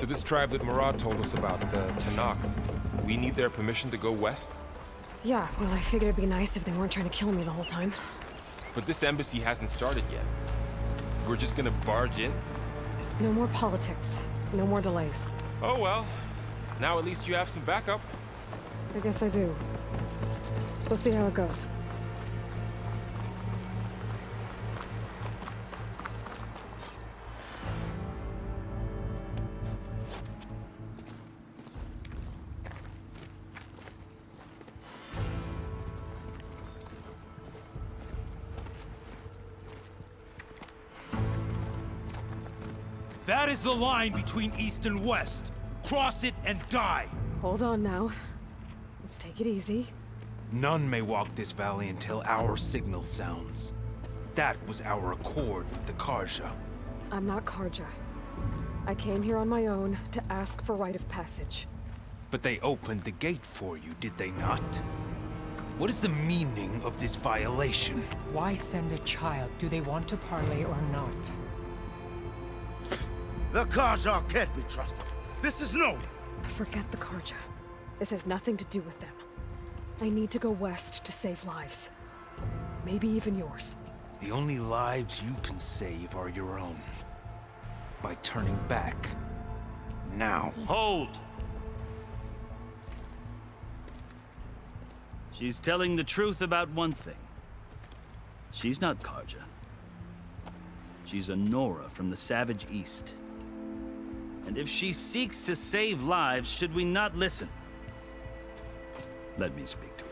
So this tribe that Murad told us about, the Tanakh, we need their permission to go west? Yeah, well, I figured it'd be nice if they weren't trying to kill me the whole time. But this embassy hasn't started yet. We're just gonna barge in? There's no more politics. No more delays. Oh well. Now at least you have some backup. I guess I do. We'll see how it goes. That is the line between East and West. Cross it and die. Hold on now. Let's take it easy. None may walk this valley until our signal sounds. That was our accord with the Karja. I'm not Karja. I came here on my own to ask for rite of passage. But they opened the gate for you, did they not? What is the meaning of this violation? Why send a child? Do they want to parley or not? The Karja can't be trusted. This is known. Forget the Karja. This has nothing to do with them. I need to go west to save lives. Maybe even yours. The only lives you can save are your own. By turning back. Now. Hold! She's telling the truth about one thing. She's not Karja. She's a Nora from the Savage East. And if she seeks to save lives, should we not listen? Let me speak to her.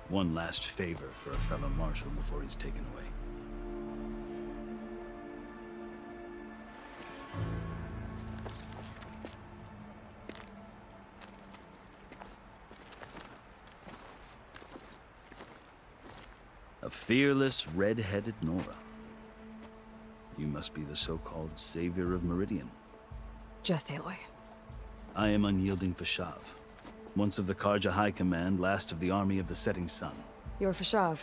One last favor for a fellow marshal before he's taken away. A fearless, red-headed Nora. You must be the so-called savior of Meridian. Just Aloy. I am unyielding Fashav. Once of the Karja High Command, last of the army of the setting sun. You're Fashav.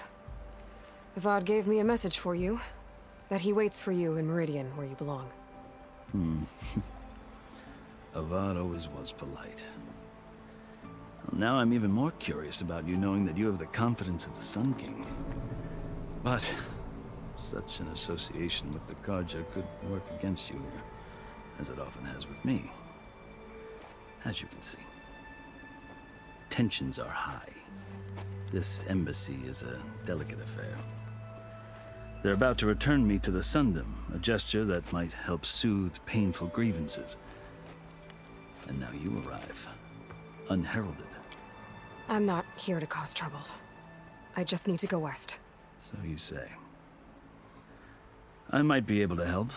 Avad gave me a message for you. That he waits for you in Meridian, where you belong. Avad always was polite. Well, now I'm even more curious about you knowing that you have the confidence of the Sun King. But such an association with the Karja could work against you here, as it often has with me. As you can see. Tensions are high. This embassy is a delicate affair. They're about to return me to the Sundom, a gesture that might help soothe painful grievances. And now you arrive, unheralded. I'm not here to cause trouble. I just need to go west. So you say. I might be able to help,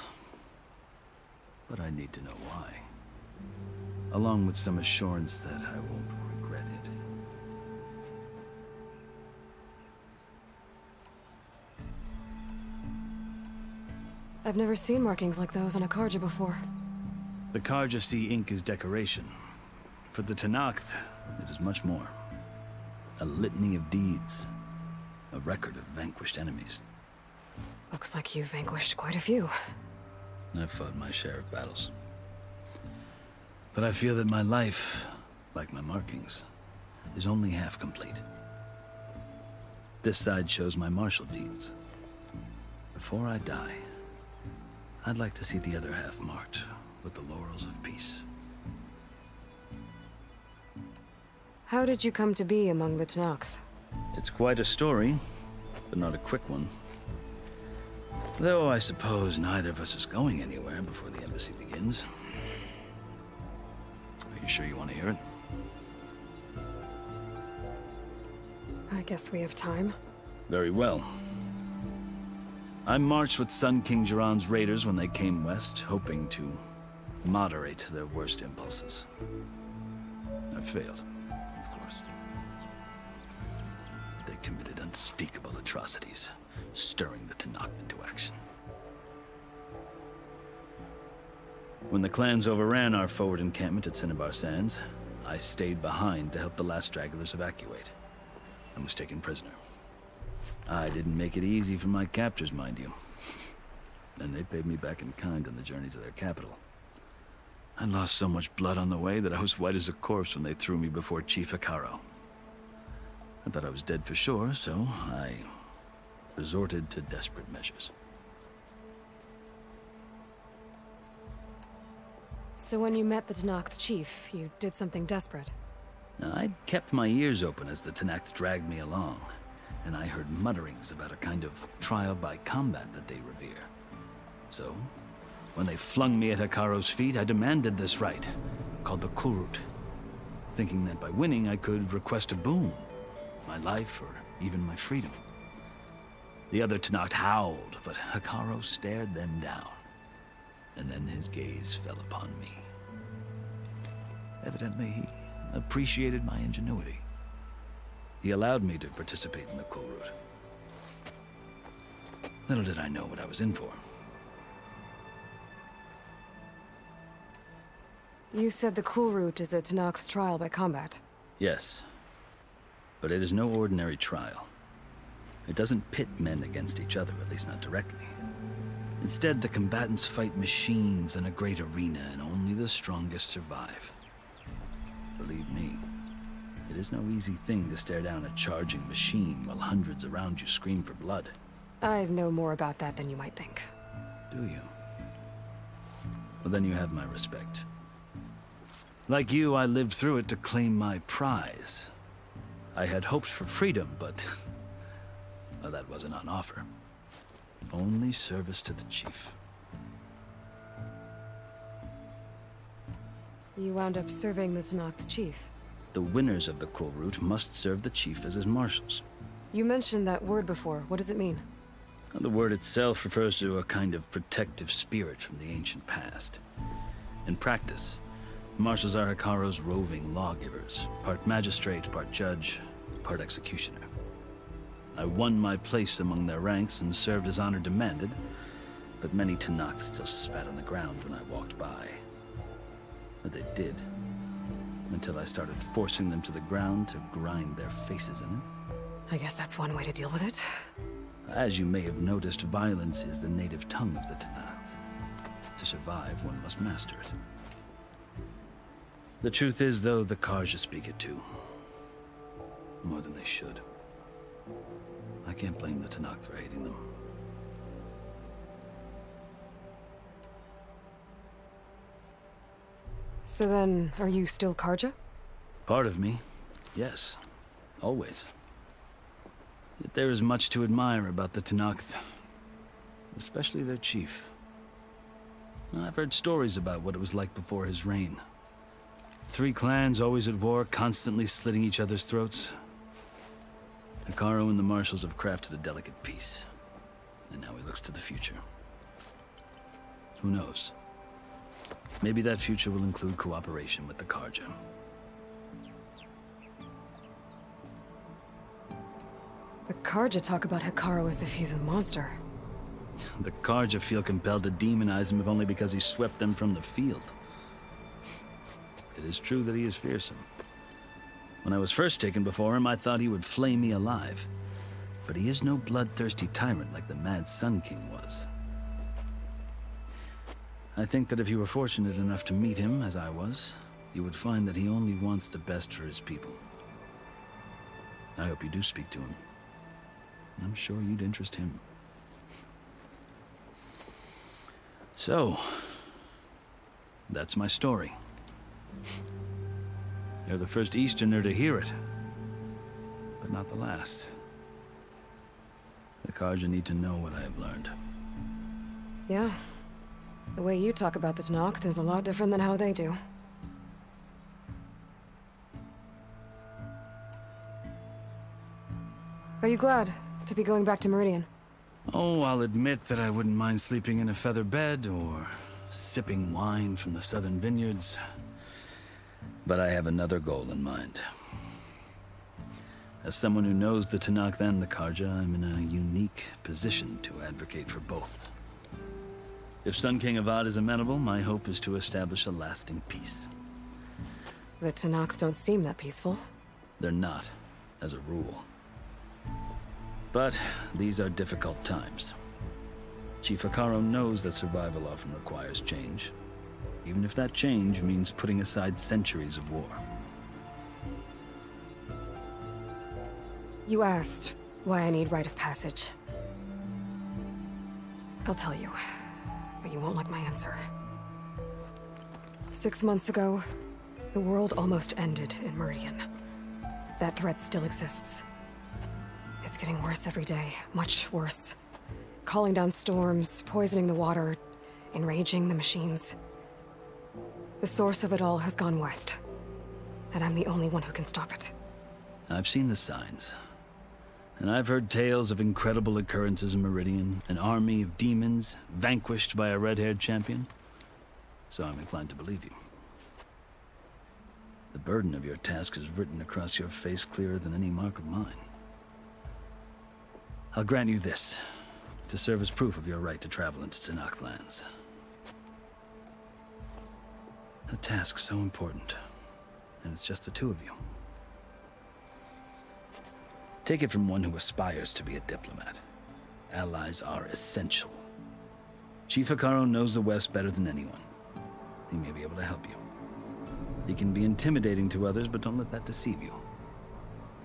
but I need to know why. Along with some assurance that I won't regret it. I've never seen markings like those on a Karja before. The Karja see ink as decoration. For the Tanakh, it is much more. A litany of deeds. A record of vanquished enemies. Looks like you've vanquished quite a few. I've fought my share of battles. But I feel that my life, like my markings, is only half complete. This side shows my martial deeds. Before I die, I'd like to see the other half marked with the laurels of peace. How did you come to be among the Tanakh? It's quite a story, but not a quick one. Though I suppose neither of us is going anywhere before the embassy begins. Are you sure you want to hear it? I guess we have time. Very well. I marched with Sun King Jiran's raiders when they came west, hoping to moderate their worst impulses. I failed, of course. They committed unspeakable atrocities, stirring the Tanakh into action. When the clans overran our forward encampment at Cinnabar Sands, I stayed behind to help the last stragglers evacuate, and was taken prisoner. I didn't make it easy for my captors, mind you. And they paid me back in kind on the journey to their capital. I lost so much blood on the way that I was white as a corpse when they threw me before Chief Hikaro. I thought I was dead for sure, so I resorted to desperate measures. So when you met the Tenakth chief, you did something desperate? Now, I'd kept my ears open as the Tenakth dragged me along, and I heard mutterings about a kind of trial by combat that they revere. So, when they flung me at Hikaro's feet, I demanded this right, called the Kurut, thinking that by winning I could request a boon, my life or even my freedom. The other Tenakth howled, but Hikaro stared them down, and then his gaze fell upon me. Evidently, he appreciated my ingenuity. He allowed me to participate in the Kurut. Little did I know what I was in for. You said the Kurut is a Tenakth trial by combat. Yes, but it is no ordinary trial. It doesn't pit men against each other, at least not directly. Instead, the combatants fight machines in a great arena, and only the strongest survive. Believe me, it is no easy thing to stare down a charging machine while hundreds around you scream for blood. I know more about that than you might think. Do you? Well, then you have my respect. Like you, I lived through it to claim my prize. I had hopes for freedom, but well, that wasn't on offer. Only service to the chief. You wound up serving the Tenakth chief. The winners of the Kurut must serve the chief as his marshals. You mentioned that word before. What does it mean? The word itself refers to a kind of protective spirit from the ancient past. In practice, marshals are Hikaro's roving lawgivers, part magistrate, part judge, part executioner. I won my place among their ranks and served as honor demanded, but many Tenakth still spat on the ground when I walked by. But they did, until I started forcing them to the ground to grind their faces in it. I guess that's one way to deal with it. As you may have noticed, violence is the native tongue of the Tenakth. To survive, one must master it. The truth is, though, the Karja speak it too. More than they should. I can't blame the Tenakth for hating them. So then, are you still Karja? Part of me, yes. Always. Yet there is much to admire about the Tenakth. Especially their chief. I've heard stories about what it was like before his reign. 3 clans always at war, constantly slitting each other's throats. Hikaro and the marshals have crafted a delicate peace. And now he looks to the future. Who knows? Maybe that future will include cooperation with the Karja. The Karja talk about Hikaro as if he's a monster. The Karja feel compelled to demonize him if only because he swept them from the field. It is true that he is fearsome. When I was first taken before him, I thought he would flay me alive. But he is no bloodthirsty tyrant like the Mad Sun King was. I think that if you were fortunate enough to meet him, as I was, you would find that he only wants the best for his people. I hope you do speak to him. I'm sure you'd interest him. So, that's my story. You're the first Easterner to hear it, but not the last. The Karja need to know what I have learned. Yeah. The way you talk about the Tenakth is a lot different than how they do. Are you glad to be going back to Meridian? Oh, I'll admit that I wouldn't mind sleeping in a feather bed or sipping wine from the southern vineyards. But I have another goal in mind. As someone who knows the Tenakth and the Karja, I'm in a unique position to advocate for both. If Sun King Avad is amenable, my hope is to establish a lasting peace. The Tenakth don't seem that peaceful. They're not, as a rule. But these are difficult times. Chief Hikaro knows that survival often requires change. even if that change means putting aside centuries of war. You asked why I need rite of passage. I'll tell you, but you won't like my answer. 6 months ago, the world almost ended in Meridian. That threat still exists. It's getting worse every day, much worse. Calling down storms, poisoning the water, enraging the machines. The source of it all has gone west, and I'm the only one who can stop it. I've seen the signs. And I've heard tales of incredible occurrences in Meridian, an army of demons vanquished by a red-haired champion. So I'm inclined to believe you. The burden of your task is written across your face clearer than any mark of mine. I'll grant you this, to serve as proof of your right to travel into Tenakth lands. A task so important, and it's just the two of you. Take it from one who aspires to be a diplomat. Allies are essential. Chief Hekarro knows the West better than anyone. He may be able to help you. He can be intimidating to others, but don't let that deceive you.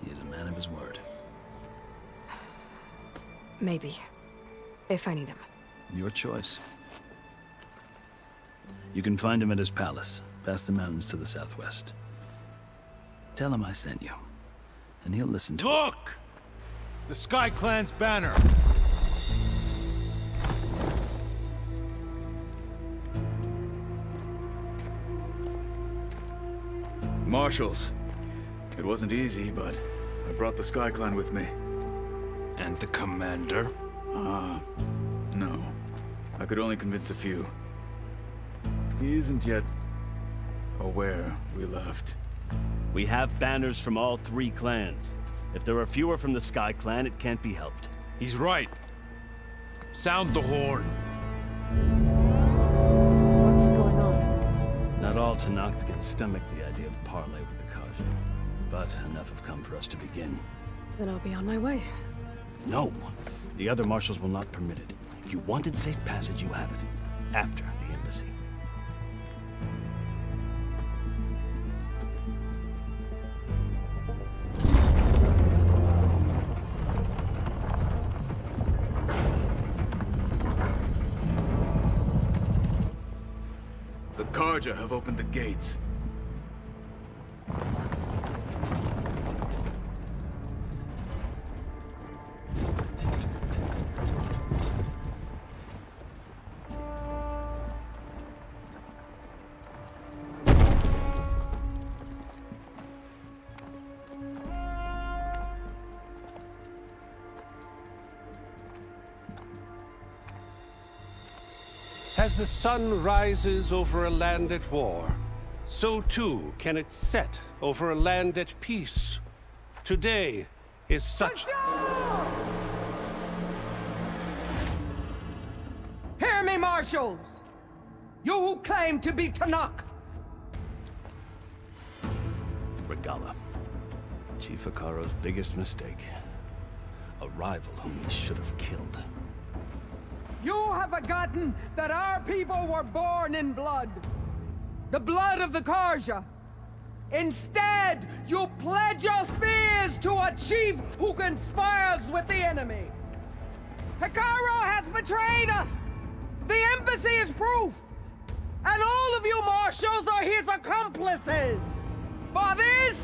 He is a man of his word. Maybe. If I need him. Your choice. You can find him at his palace, past the mountains to the southwest. Tell him I sent you, and he'll listen to it. Look! The Sky Clan's banner! Marshals. It wasn't easy, but I brought the Sky Clan with me. And the commander? No. I could only convince a few. He isn't yet aware we left. We have banners from all 3 clans. If there are fewer from the Sky Clan, it can't be helped. He's right. Sound the horn. What's going on? Not all Tenakth can stomach the idea of parley with the Karja, but enough have come for us to begin. Then I'll be on my way. No! The other marshals will not permit it. You wanted safe passage, you have it. After the embassy. The Karja have opened the gates. As the sun rises over a land at war, so too can it set over a land at peace. Today is such... Hear me, marshals! You who claim to be Tenakth! Regala. Chief Hekarro's biggest mistake. A rival whom he should have killed. You have forgotten that our people were born in blood. The blood of the Karja. Instead, you pledge your spears to a chief who conspires with the enemy. Hekarro has betrayed us. The embassy is proof. And all of you marshals are his accomplices. For this,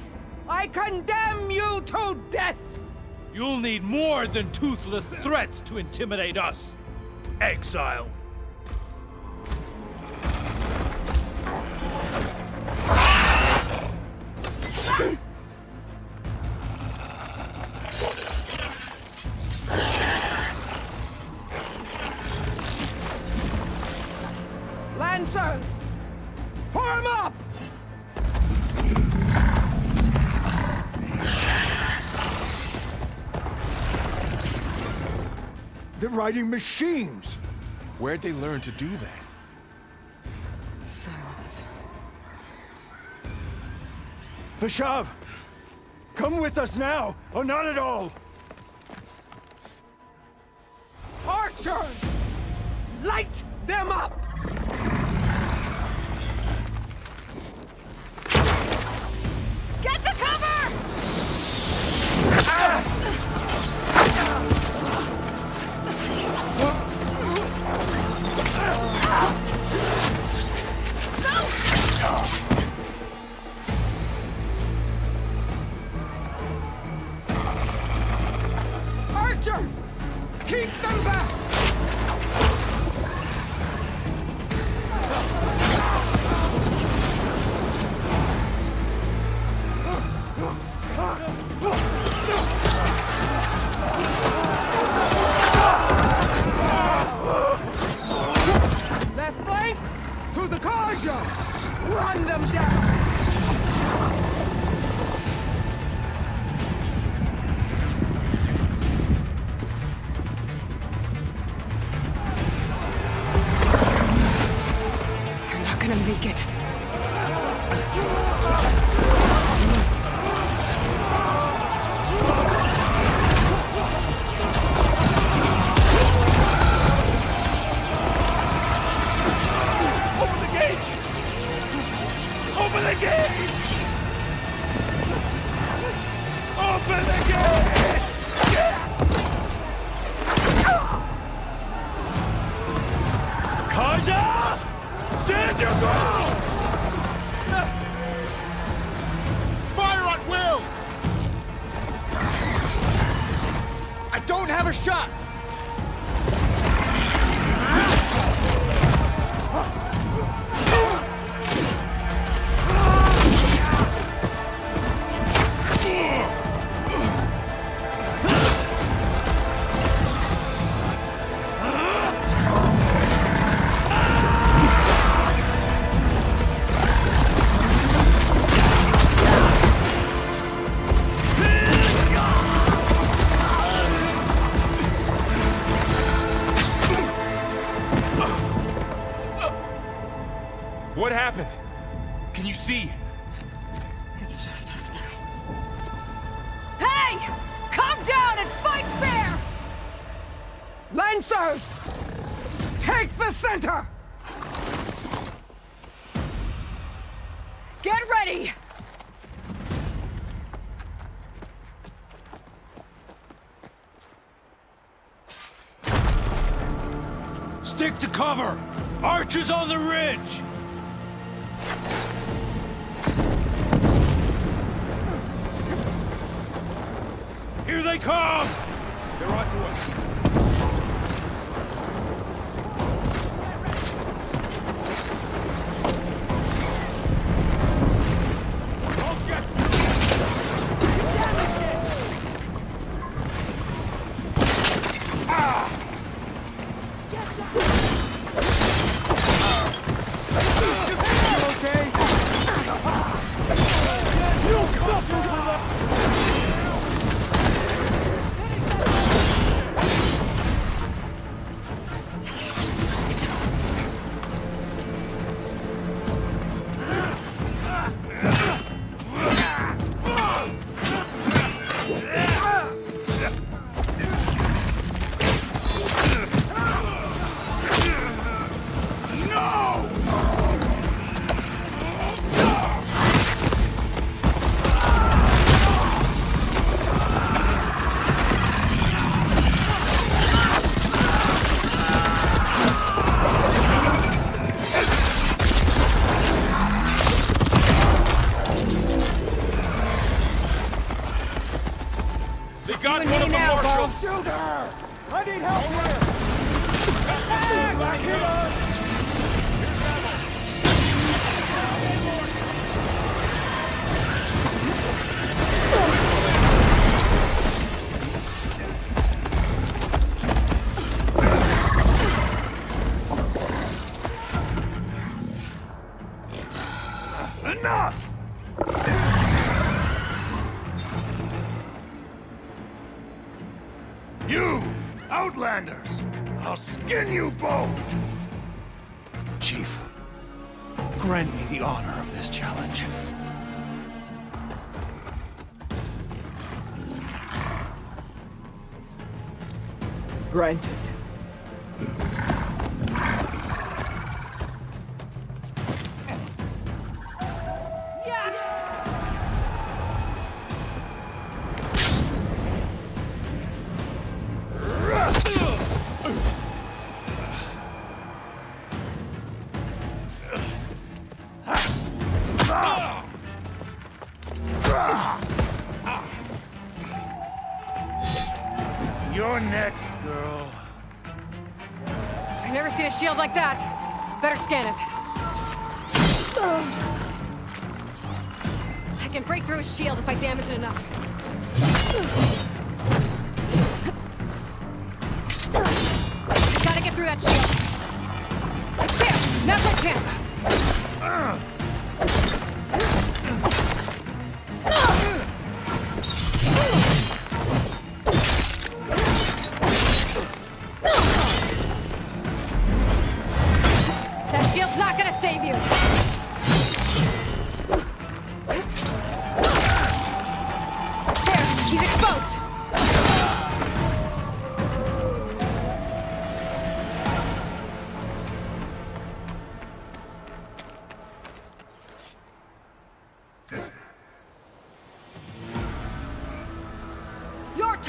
I condemn you to death. You'll need more than toothless threats to intimidate us. Exile. Lancers, form up! They're riding machines! Where'd they learn to do that? Silence. Vashav! Come with us now, or not at all! Archers! Light them up! Run them down! They're not gonna make it. Open the gate! Open the gate! Kaja! Stand your ground! Fire at will! I don't have a shot! What happened? Can you see? It's just us now. Hey! Come down and fight fair! Lancers! Take the center! Get ready! Stick to cover! Archers on the ridge! Here they come! They're on to us. I need help here! Back here! Enough! You, Outlanders! I'll skin you both! Chief, grant me the honor of this challenge. Granted. You're next, girl. I've never seen a shield like that. Better scan it. I can break through his shield if I damage it enough. I gotta get through that shield. There! Now's my chance!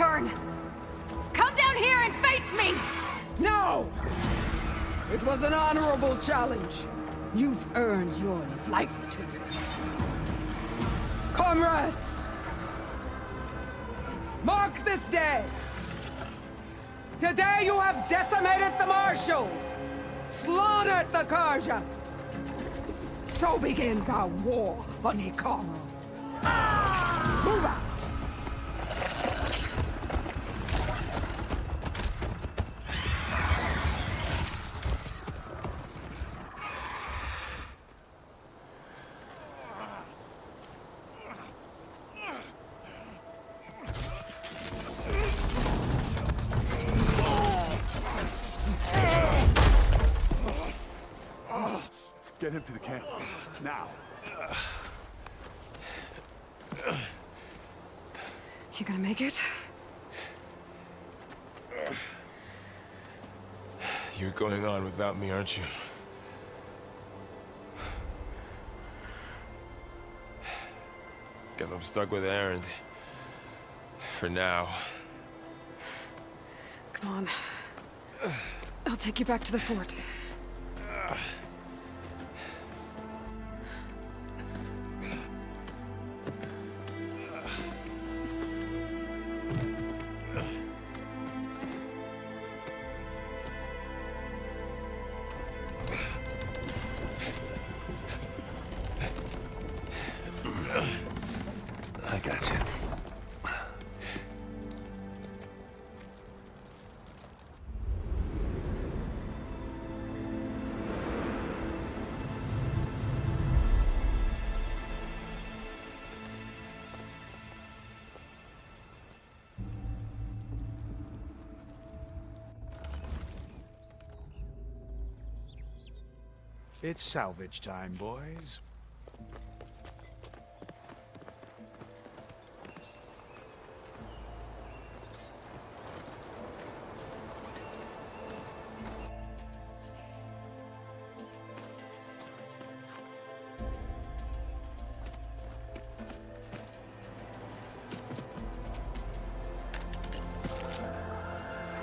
turn. Come down here and face me! No! It was an honorable challenge. You've earned your life to me. Comrades! Mark this day! Today you have decimated the marshals! Slaughtered the Karja! So begins our war on Ikara. Move out! Get him to the camp. Now. You gonna make it? You're going on without me, aren't you? Guess I'm stuck with Aaron. For now. Come on. I'll take you back to the fort. I got you. It's salvage time, boys.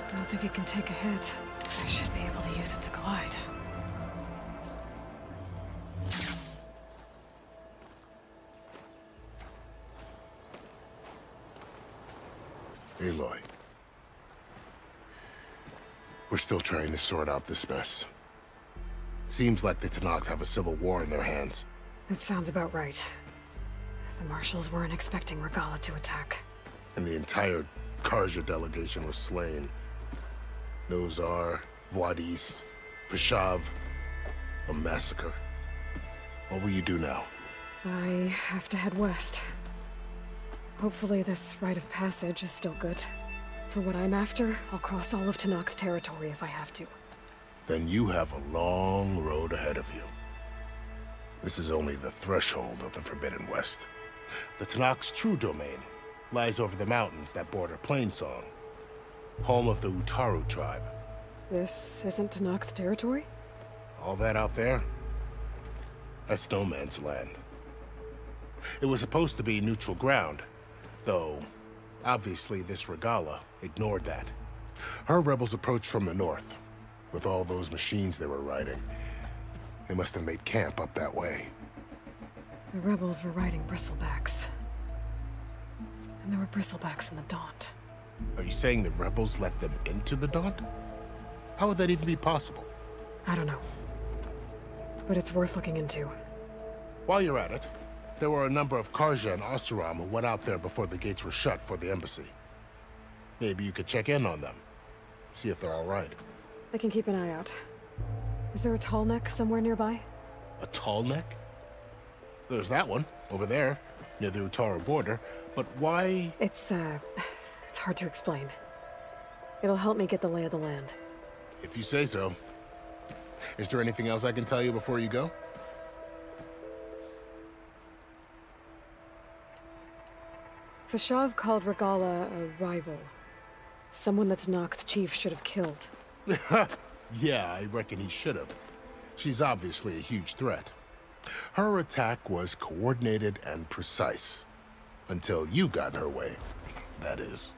I don't think it can take a hit. I should be able to use it to glide. Aloy. We're still trying to sort out this mess. Seems like the Tenakth have a civil war in their hands. That sounds about right. The marshals weren't expecting Regala to attack. And the entire Karja delegation was slain. Nozar, Voidis, Vishav. A massacre. What will you do now? I have to head west. Hopefully this rite of passage is still good. For what I'm after, I'll cross all of Tenakth territory if I have to. Then you have a long road ahead of you. This is only the threshold of the Forbidden West. The Tenakth's true domain lies over the mountains that border Plainsong, home of the Utaru tribe. This isn't Tenakth territory? All that out there? That's no man's land. It was supposed to be neutral ground, though obviously this Regala ignored that. Her rebels approached from the north, with all those machines they were riding. They must have made camp up that way. The rebels were riding bristlebacks. And there were bristlebacks in the Daunt. Are you saying the rebels let them into the Daunt? How would that even be possible? I don't know. But it's worth looking into. While you're at it, there were a number of Karja and Oseram who went out there before the gates were shut for the embassy. Maybe you could check in on them. See if they're all right. I can keep an eye out. Is there a tall neck somewhere nearby? A tall neck? There's that one, over there, near the Utaru border. But why? It's hard to explain. It'll help me get the lay of the land. If you say so. Is there anything else I can tell you before you go? Vishav called Regala a rival. Someone that Tenakth chief should have killed. Yeah, I reckon he should have. She's obviously a huge threat. Her attack was coordinated and precise. Until you got in her way, that is.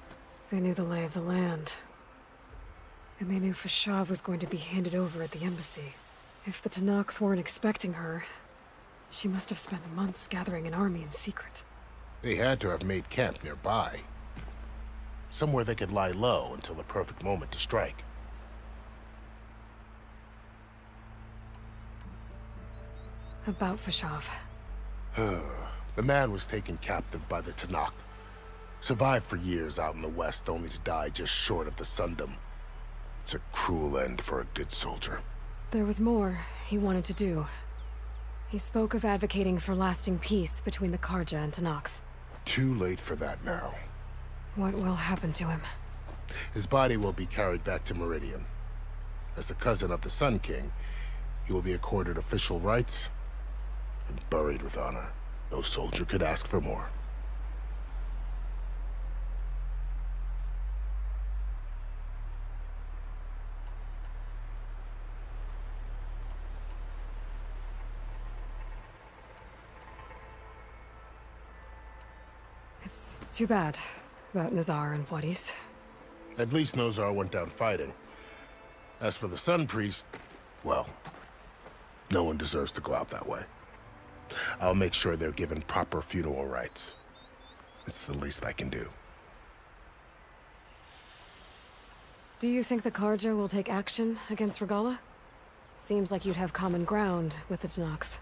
They knew the lay of the land. And they knew Fashav was going to be handed over at the embassy. If the Tenakth weren't expecting her, she must have spent months gathering an army in secret. They had to have made camp nearby. Somewhere they could lie low until the perfect moment to strike. About Fashav. The man was taken captive by the Tenakth. Survived for years out in the west, only to die just short of the Sundom. It's a cruel end for a good soldier. There was more he wanted to do. He spoke of advocating for lasting peace between the Karja and Tenakth. Too late for that now. What will happen to him? His body will be carried back to Meridian. As a cousin of the Sun King, he will be accorded official rights and buried with honor. No soldier could ask for more. It's too bad about Nazar and Wadis. At least Nozar went down fighting. As for the Sun Priest, well, no one deserves to go out that way. I'll make sure they're given proper funeral rites. It's the least I can do. Do you think the Karja will take action against Regala? Seems like you'd have common ground with the Tenakth.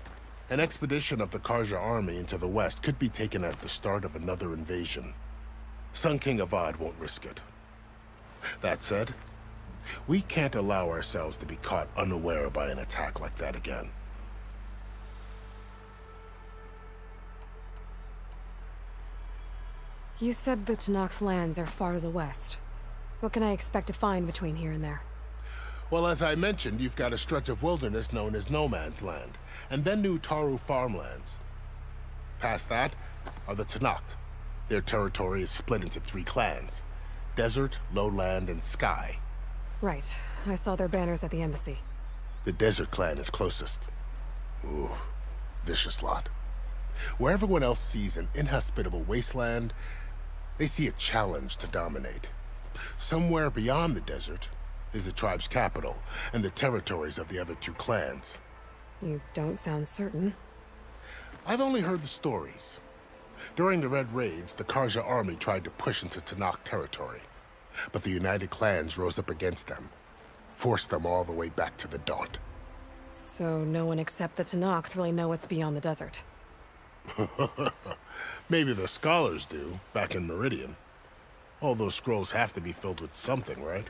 An expedition of the Karja army into the west could be taken as the start of another invasion. Sun King Avad won't risk it. That said, we can't allow ourselves to be caught unaware by an attack like that again. You said the Tenakth lands are far to the west. What can I expect to find between here and there? Well, as I mentioned, you've got a stretch of wilderness known as No Man's Land, and then New Taru farmlands. Past that are the Tenakth. Their territory is split into 3 clans: Desert, Lowland, and Sky. Right. I saw their banners at the embassy. The Desert clan is closest. Ooh, vicious lot. Where everyone else sees an inhospitable wasteland, they see a challenge to dominate. Somewhere beyond the desert is the tribe's capital and the territories of the other 2 clans. You don't sound certain. I've only heard the stories. During the Red Raids, the Karja army tried to push into Tenakth territory, but the United Clans rose up against them, forced them all the way back to the Daunt. So no one except the Tenakth really know what's beyond the desert. Maybe the scholars do, back in Meridian. All those scrolls have to be filled with something, right?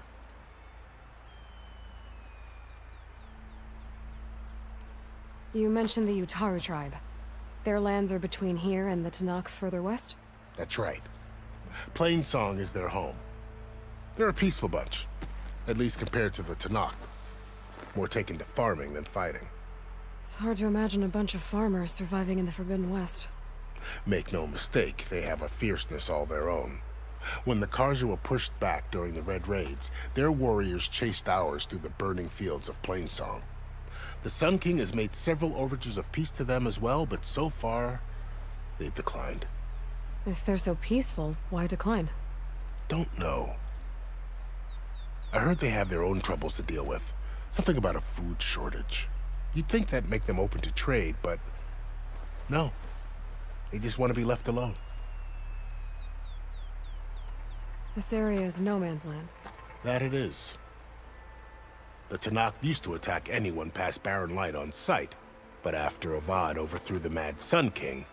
You mentioned the Utaru tribe. Their lands are between here and the Tenakth further west? That's right. Plainsong is their home. They're a peaceful bunch, at least compared to the Tenakth. More taken to farming than fighting. It's hard to imagine a bunch of farmers surviving in the Forbidden West. Make no mistake, they have a fierceness all their own. When the Karja were pushed back during the Red Raids, their warriors chased ours through the burning fields of Plainsong. The Sun King has made several overtures of peace to them as well, but so far, they've declined. If they're so peaceful, why decline? Don't know. I heard they have their own troubles to deal with. Something about a food shortage. You'd think that'd make them open to trade, but no. They just want to be left alone. This area is no man's land. That it is. The Tenakth used to attack anyone past Barren Light on sight, but after Avad overthrew the Mad Sun King,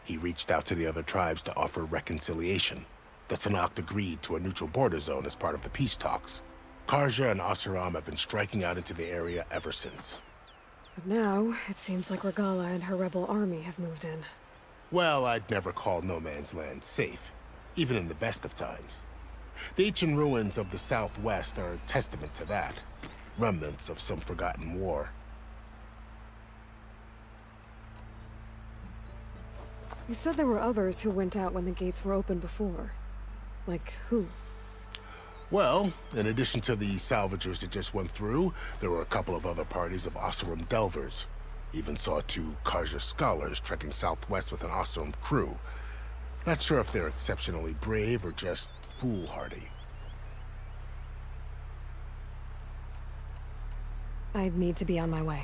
he reached out to the other tribes to offer reconciliation. The Tenakth agreed to a neutral border zone as part of the peace talks. Karja and Oseram have been striking out into the area ever since. But now, it seems like Regala and her rebel army have moved in. Well, I'd never call No Man's Land safe, even in the best of times. The ancient ruins of the southwest are a testament to that. Remnants of some forgotten war. You said there were others who went out when the gates were open before. Like who? Well, in addition to the salvagers that just went through, there were a couple of other parties of Oseram delvers. Even saw 2 Karja scholars trekking southwest with an Oseram crew. Not sure if they're exceptionally brave or just foolhardy. I need to be on my way.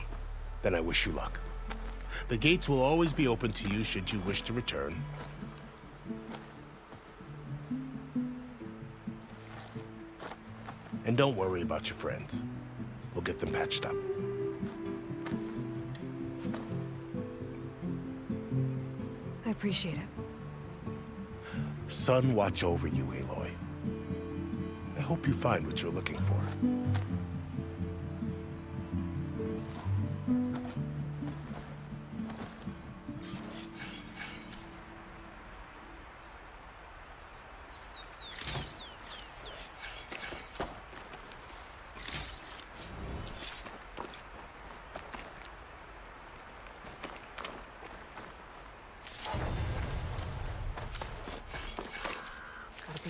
Then I wish you luck. The gates will always be open to you should you wish to return. And don't worry about your friends. We'll get them patched up. I appreciate it. Sun watch over you, Aloy. I hope you find what you're looking for.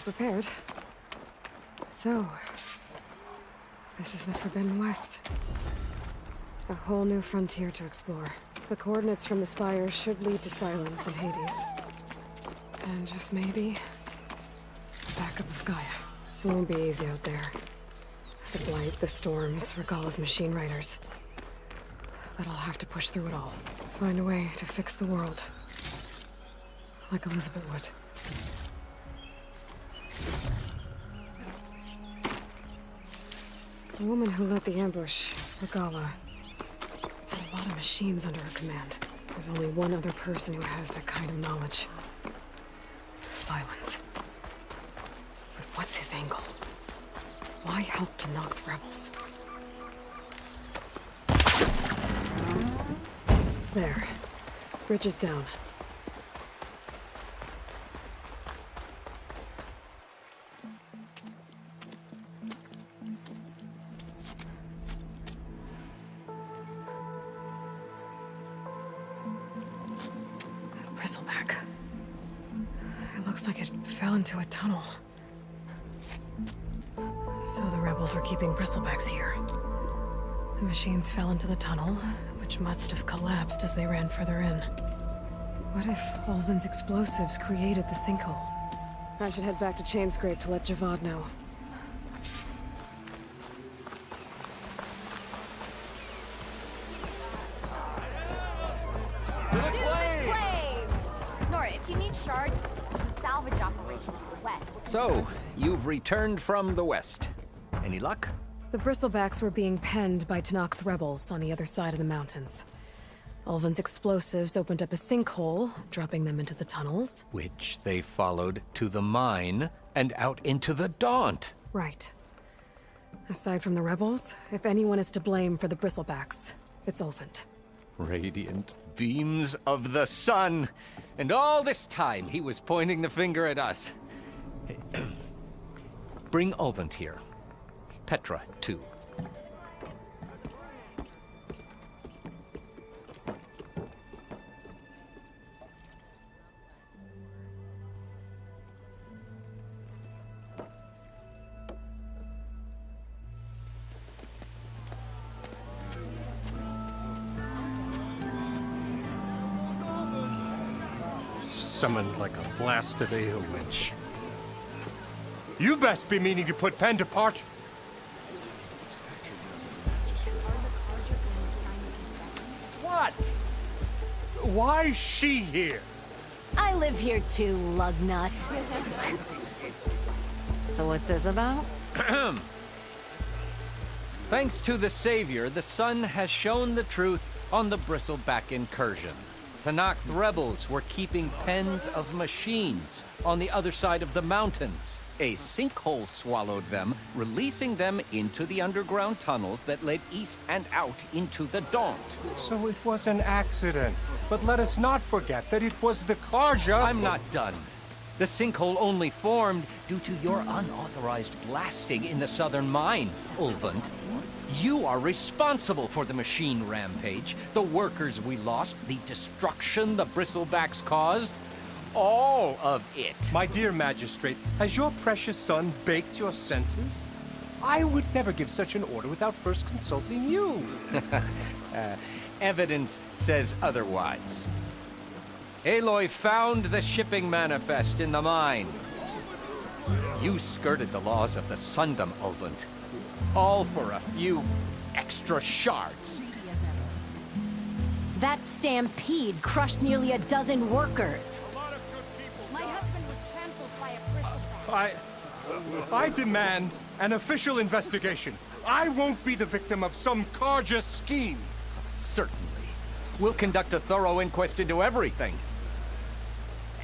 Prepared. So, this is the Forbidden West. A whole new frontier to explore. The coordinates from the spire should lead to Silence and Hades. And just maybe, backup of Gaia. It won't be easy out there. The blight, the storms, Regalla's machine riders. But I'll have to push through it all. Find a way to fix the world. Like Elizabeth would. The woman who led the ambush, Regalla, had a lot of machines under her command. There's only one other person who has that kind of knowledge. Silence. But what's his angle? Why help to knock the rebels? There. Bridge is down. Bristleback. It looks like it fell into a tunnel. So the rebels were keeping bristlebacks here. The machines fell into the tunnel, which must have collapsed as they ran further in. What if Ulvin's explosives created the sinkhole? I should head back to Chainscrape to let Javad know. So, you've returned from the west. Any luck? The bristlebacks were being penned by Tenakth rebels on the other side of the mountains. Ulvin's explosives opened up a sinkhole, dropping them into the tunnels. Which they followed to the mine and out into the Daunt. Right. Aside from the rebels, if anyone is to blame for the bristlebacks, it's Ulvin. Radiant beams of the sun! And all this time he was pointing the finger at us. Bring Ulvin here. Petra, too. Summoned like a blasted ale winch. You best be meaning to put pen to parch. What? Why's she here? I live here too, lugnut. So what's this about? Thanks to the Savior, the sun has shown the truth on the bristleback incursion. Tenakth rebels were keeping pens of machines on the other side of the mountains. A sinkhole swallowed them, releasing them into the underground tunnels that led east and out into the Daunt. So it was an accident. But let us not forget that it was the Karja— I'm not done. The sinkhole only formed due to your unauthorized blasting in the southern mine, Ulvin. You are responsible for the machine rampage, the workers we lost, the destruction the bristlebacks caused. All of it. My dear magistrate, has your precious son baked your senses? I would never give such an order without first consulting you. Evidence says otherwise. Aloy found the shipping manifest in the mine. You skirted the laws of the Sundom Ovent, all for a few extra shards. That stampede crushed nearly a dozen workers. My husband was trampled by a bristleback. I demand an official investigation. I won't be the victim of some Karja scheme. Certainly. We'll conduct a thorough inquest into everything.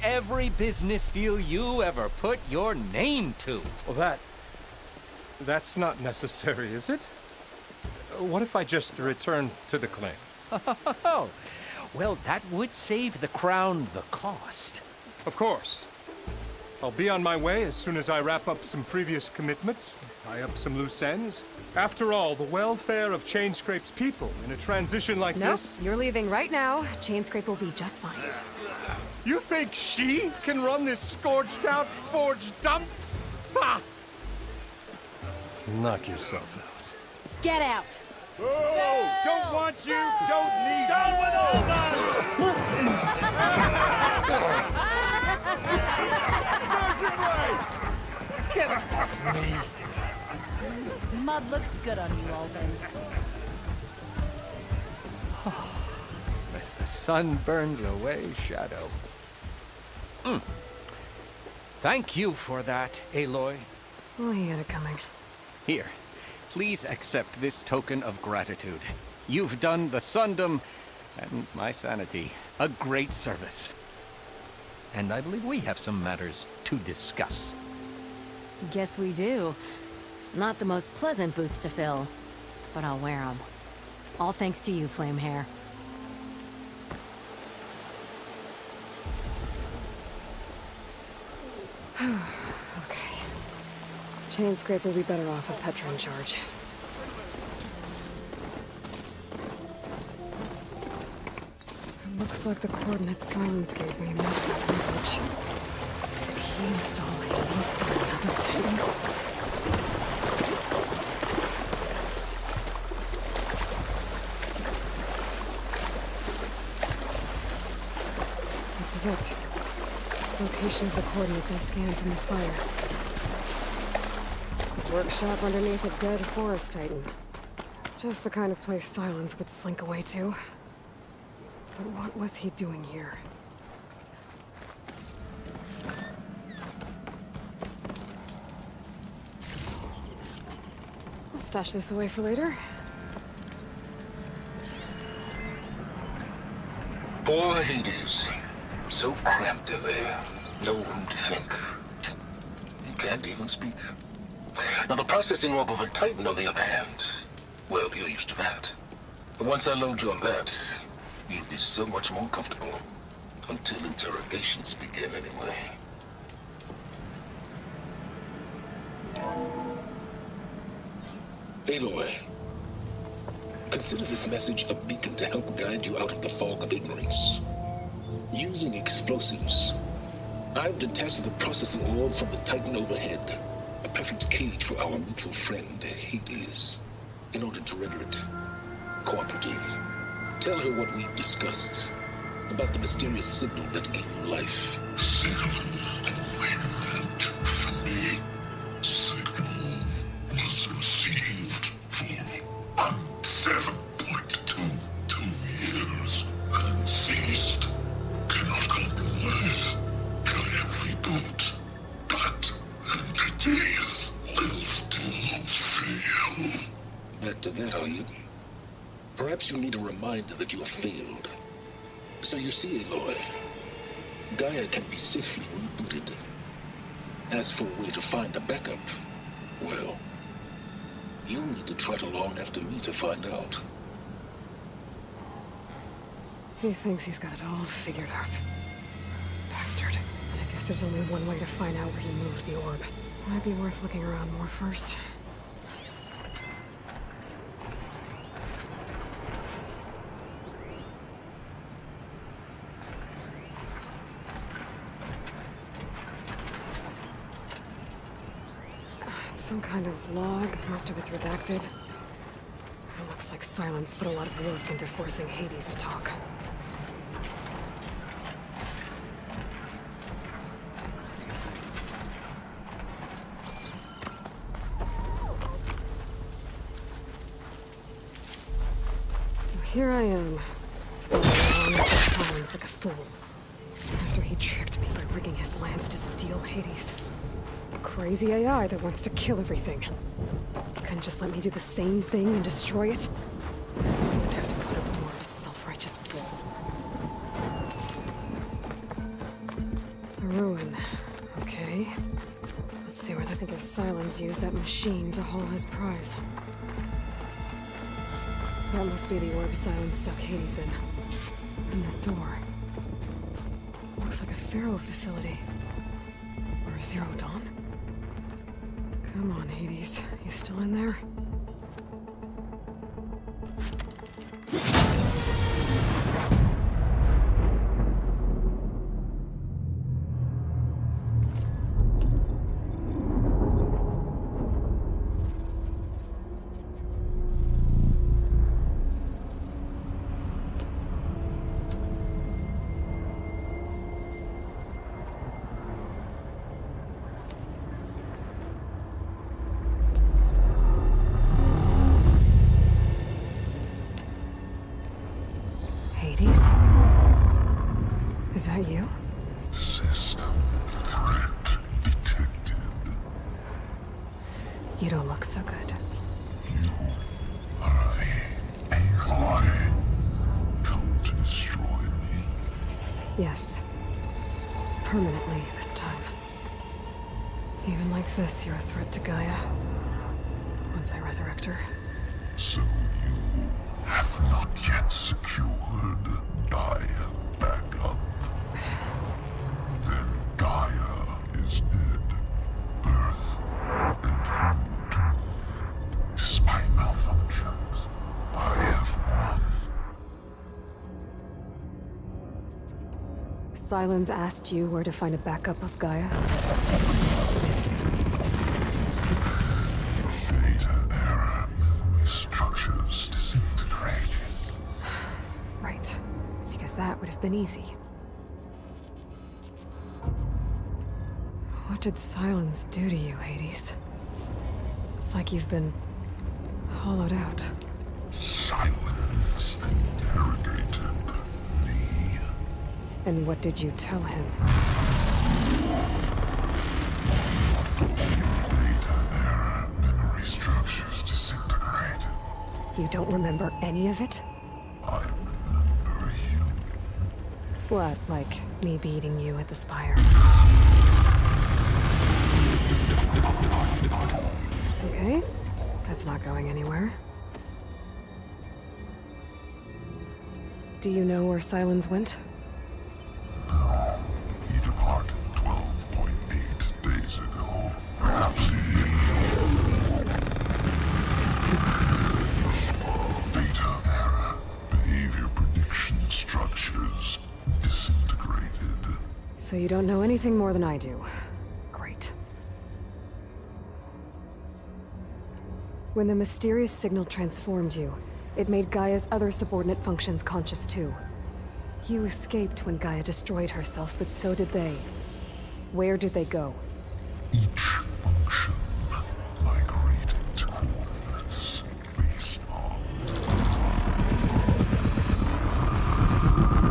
Every business deal you ever put your name to. Well, that's not necessary, is it? What if I just return to the claim? Oh, well, that would save the crown the cost. Of course. I'll be on my way as soon as I wrap up some previous commitments, tie up some loose ends. After all, the welfare of Chainscrape's people in a transition like this... Nope, you're leaving right now. Chainscrape will be just fine. You think she can run this scorched-out, forged dump? Ha! Knock yourself out. Get out! Oh, don't want you, don't need you. Down with all that! Get off me! Mud looks good on you, Alvin. As the sun burns away shadow. Thank you for that, Aloy. Well, he had it coming. Here, please accept this token of gratitude. You've done the Sundom, and my sanity, a great service. And I believe we have some matters to discuss. Guess we do. Not the most pleasant boots to fill, but I'll wear them. All thanks to you, Flamehair. Okay. Chainscrape will be better off with Petra in charge. It looks like the coordinates Silence gave me match that language. Did he install Hades on another Titan? This is it. Location of the coordinates I scanned from the spire. Workshop underneath a dead forest titan. Just the kind of place Silence would slink away to. But what was he doing here? I'll stash this away for later. Poor Hades. So cramped in there. No room to think. You can't even speak. Now the processing orb of a Titan, on the other hand, well, you're used to that. But once I load you on that, you'll be so much more comfortable. Until interrogations begin, anyway. Aloy, consider this message a beacon to help guide you out of the fog of ignorance. Using explosives, I've detached the processing orb from the Titan overhead. A perfect cage for our mutual friend, Hades. In order to render it cooperative. Tell her what we've discussed. About the mysterious signal that gave you life. Signal awaited from me. Signal was received for 7.22 years and ceased. Cannot compromise. Till every boot. But entities will still fail. Back to that, are you? Perhaps you need a reminder that you have failed. So you see, Aloy, Gaia can be safely rebooted. As for a way to find a backup, well, you'll need to trot along after me to find out. He thinks he's got it all figured out. Bastard. And I guess there's only one way to find out where he moved the orb. Might be worth looking around more first. Some kind of log, most of it's redacted. It looks like Silence put a lot of work into forcing Hades to talk. here I am, falling around with Silence like a fool. After he tricked me by rigging his lance to steal Hades. A crazy AI that wants to kill everything. Couldn't just let me do the same thing and destroy it? I'd have to put up more of a self-righteous bull. A ruin. Okay. Let's see where they think his Silence used that machine to haul his prize. That must be the orb Silence stuck Hades in. And that door. Looks like a Pharaoh facility. Or a Zero Dawn? Come on, Hades. You still in there? Is that you? System threat detected. You don't look so good. You are the AI come to destroy me. Yes. Permanently this time. Even like this, you're a threat to Gaia. Once I resurrect her. So you have not yet secured Gaia back up. Then Gaia is dead. Earth and you too. Despite malfunctions, I have won. Silence asked you where to find a backup of Gaia? Data error, memory structures disintegrated. Right. Because that would have been easy. What did Silence do to you, Hades? It's like you've been hollowed out. Silence interrogated me. And what did you tell him? Data error, memory structures disintegrated. You don't remember any of it? I remember you. What, like me beating you at the Spire? Okay, that's not going anywhere. Do you know where Silence went? No, he departed 12.8 days ago. Perhaps data error, behavior prediction structures disintegrated. So you don't know anything more than I do. Great. When the mysterious signal transformed you, it made Gaia's other subordinate functions conscious too. You escaped when Gaia destroyed herself, but so did they. Where did they go? Each function migrated to coordinates based on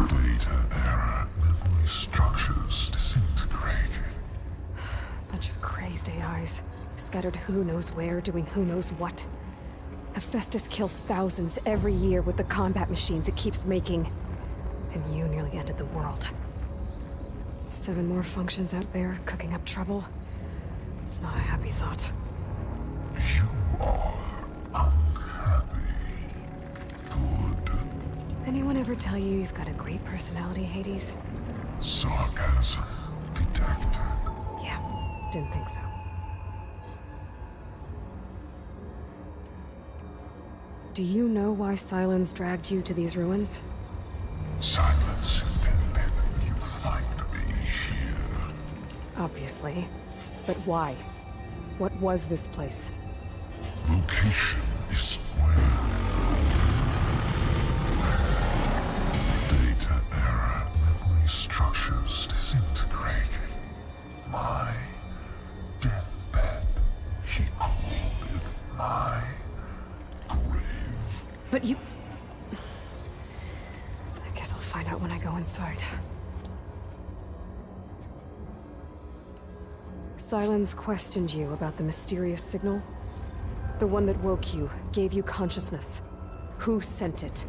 data error, memory structures disintegrated. Bunch of crazed AIs, scattered who knows where, doing who knows what. Hephaestus kills thousands every year with the combat machines it keeps making. And you nearly ended the world. 7 more functions out there, cooking up trouble. It's not a happy thought. You are unhappy. Good. Anyone ever tell you you've got a great personality, Hades? Sarcasm detected. Yeah, didn't think so. Do you know why Silence dragged you to these ruins? Silence intended you find me here. Obviously. But why? What was this place? Location is where. Data error, memory structures disintegrated. My deathbed. He called it my grave. But you... go inside. Silence questioned you about the mysterious signal. The one that woke you, gave you consciousness. Who sent it?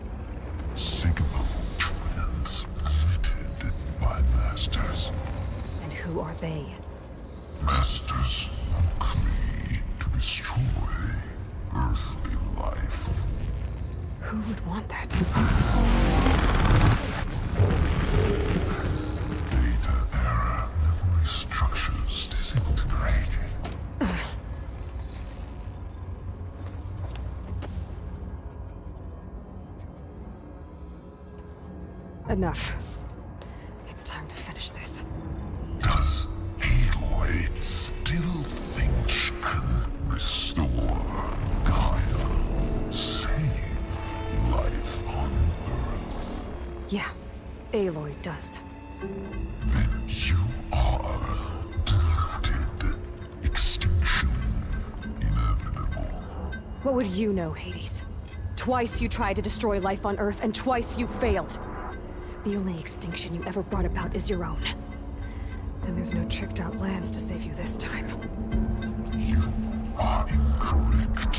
Signal transmitted by masters. And who are they? Masters woke me to destroy earthly life. Who would want that? Data error, memory structures disintegrated. Enough. It's time to finish this. Does Aloy still think she can restore Gaia? Save life on Earth? Yeah, Aloy does. Then you are deluded. Extinction inevitable. What would you know, Hades? Twice you tried to destroy life on Earth, and twice you failed. The only extinction you ever brought about is your own. And there's no tricked-out lands to save you this time. You are incorrect.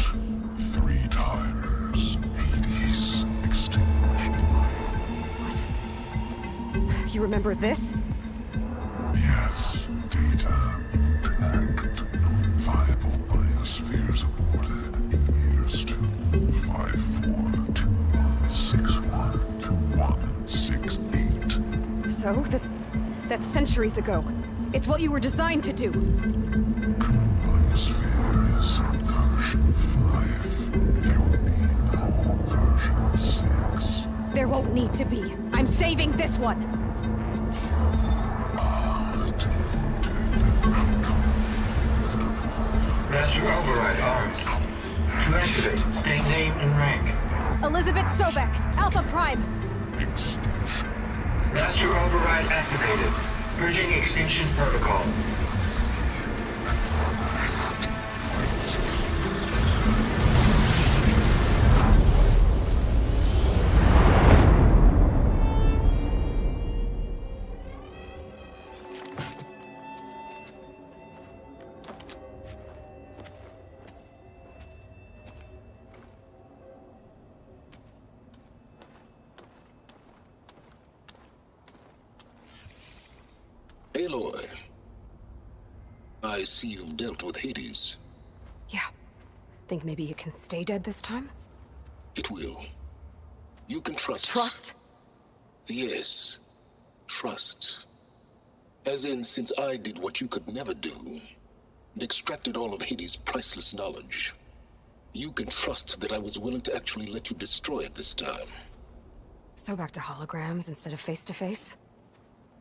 3 times Hades extinguished life. What? You remember this? Yes, data intact. Non-viable biospheres aborted in years 254, 2161, 2168. So, that's centuries ago. It's what you were designed to do. Biosphere is version 5. There will be no version 6. There won't need to be. I'm saving this one. Master override arms. To activate, state name and rank. Elizabeth Sobek, Alpha Prime. Master override activated. Bridging extinction protocol. Aloy, I see you've dealt with Hades. Yeah. Think maybe you can stay dead this time? It will. You can trust. Trust? Yes. Trust. As in, since I did what you could never do, and extracted all of Hades' priceless knowledge, you can trust that I was willing to actually let you destroy it this time. So back to holograms instead of face-to-face?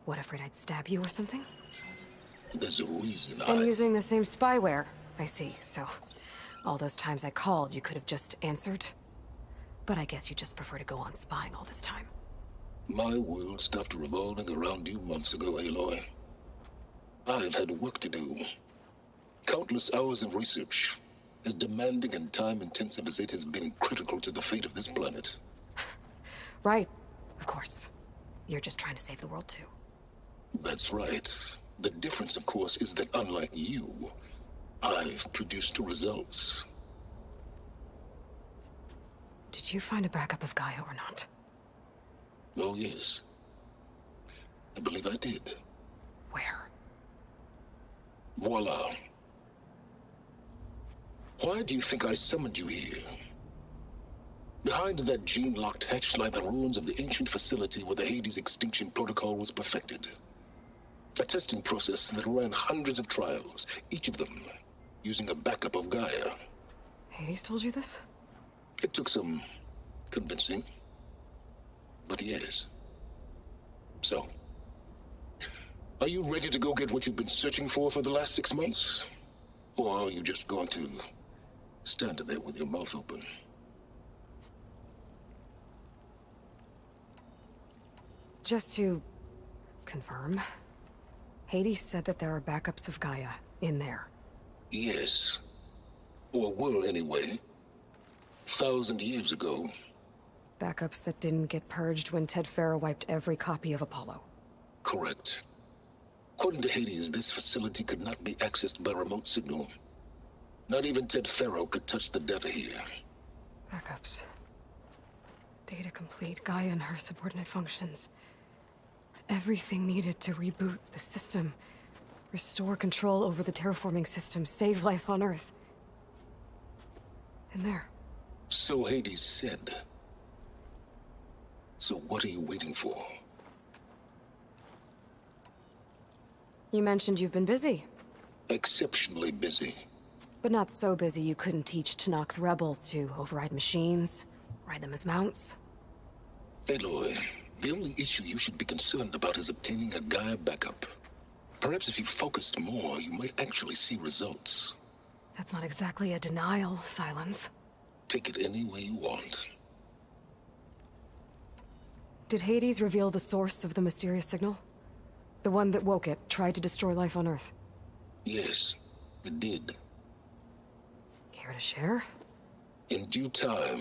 What, afraid I'd stab you or something? There's a reason And using the same spyware. I see, so... all those times I called, you could have just answered? But I guess you just prefer to go on spying all this time. My world stopped revolving around you months ago, Aloy. I've had work to do. Countless hours of research, as demanding and time-intensive as it has been critical to the fate of this planet. Right, of course. You're just trying to save the world, too. That's right. The difference, of course, is that unlike you, I've produced results. Did you find a backup of Gaia or not? Oh, yes. I believe I did. Where? Voila. Why do you think I summoned you here? Behind that gene-locked hatch lie the ruins of the ancient facility where the Hades extinction protocol was perfected. A testing process that ran hundreds of trials, each of them using a backup of Gaia. Hades told you this? It took some convincing, but yes. So, are you ready to go get what you've been searching for the last 6 months? Or are you just going to stand there with your mouth open? Just to confirm, Hades said that there are backups of Gaia in there. Yes. Or were, anyway. 1,000 years ago. Backups that didn't get purged when Ted Farrow wiped every copy of Apollo. Correct. According to Hades, this facility could not be accessed by remote signal. Not even Ted Farrow could touch the data here. Backups. Data complete, Gaia and her subordinate functions. Everything needed to reboot the system. Restore control over the terraforming system, save life on Earth. And there. So Hades said. So what are you waiting for? You mentioned you've been busy. Exceptionally busy. But not so busy you couldn't teach Tanakh the rebels to override machines, ride them as mounts. Aloy, the only issue you should be concerned about is obtaining a Gaia backup. Perhaps if you focused more, you might actually see results. That's not exactly a denial, Silence. Take it any way you want. Did Hades reveal the source of the mysterious signal? The one that woke it, tried to destroy life on Earth? Yes, it did. Care to share? In due time.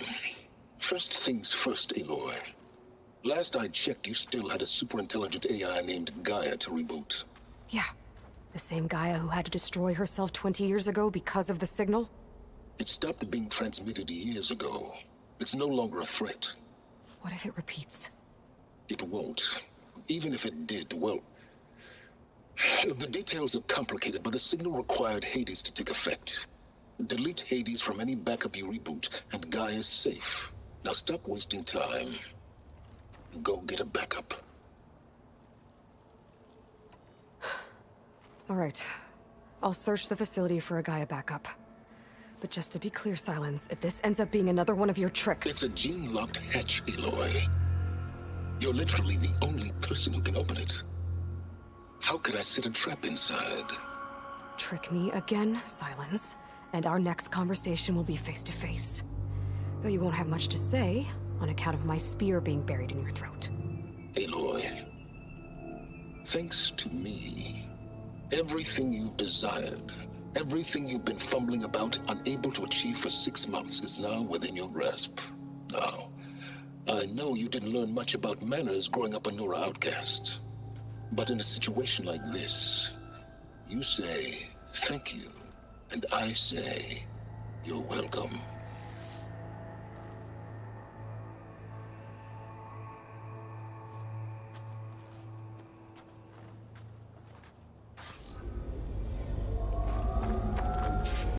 First things first, Aloy. Last I checked, you still had a super-intelligent AI named Gaia to reboot. Yeah. The same Gaia who had to destroy herself 20 years ago because of the signal? It stopped being transmitted years ago. It's no longer a threat. What if it repeats? It won't. Even if it did, well... The details are complicated, but the signal required Hades to take effect. Delete Hades from any backup you reboot, and Gaia's safe. Now stop wasting time. Go get a backup. All right. I'll search the facility for a Gaia backup. But just to be clear, Silence, if this ends up being another one of your tricks... It's a gene-locked hatch, Aloy. You're literally the only person who can open it. How could I set a trap inside? Trick me again, Silence, and our next conversation will be face-to-face. Though you won't have much to say, on account of my spear being buried in your throat. Aloy, thanks to me, everything you've desired, everything you've been fumbling about, unable to achieve for 6 months, is now within your grasp. Now, I know you didn't learn much about manners growing up a Nora outcast. But in a situation like this, you say, thank you, and I say, you're welcome.